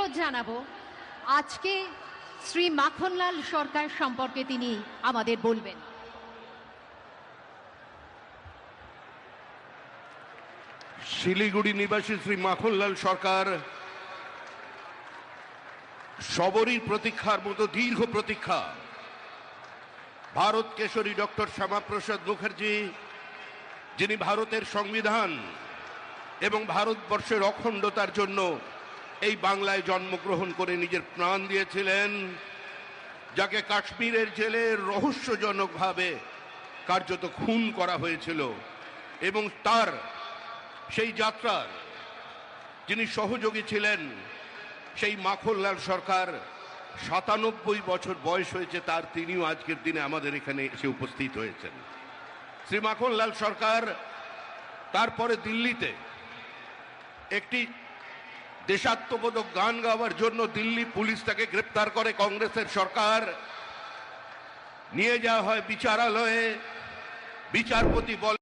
অনুরোধ জানাবো আজকে শ্রী মাখনলাল সরকার সম্পর্কে তিনি আমাদের বলবেন। শিলিগুড়ি নিবাসী শ্রী মাখনলাল সরকার সবরই প্রতীক্ষার মতো দীর্ঘ প্রতীক্ষা। ভারত কেশরী ডক্টর শ্যামাপ্রসাদ মুখার্জি, যিনি ভারতের সংবিধান এবং ভারতবর্ষের অখণ্ডতার জন্য এই বাংলায় জন্মগ্রহণ করে নিজের প্রাণ দিয়েছিলেন, যাকে কাশ্মীরের জেলে রহস্যজনকভাবে কার্যত খুন করা হয়েছিল, এবং তার সেই যাত্রার যিনি সহযোগী ছিলেন, সেই মাখনলাল সরকার ৯৭ বছর বয়স হয়েছে তার, তিনিও আজকের দিনে আমাদের এখানে এসে উপস্থিত হয়েছেন। শ্রী মাখনলাল সরকার তারপরে দিল্লিতে একটি দেশাত্মবোধক গান গাওয়ার জন্য দিল্লি পুলিশ তাকে গ্রেপ্তার করে, কংগ্রেসের সরকার নিয়ে যাওয়া হয় বিচারালয়ে। বিচারপতি বলে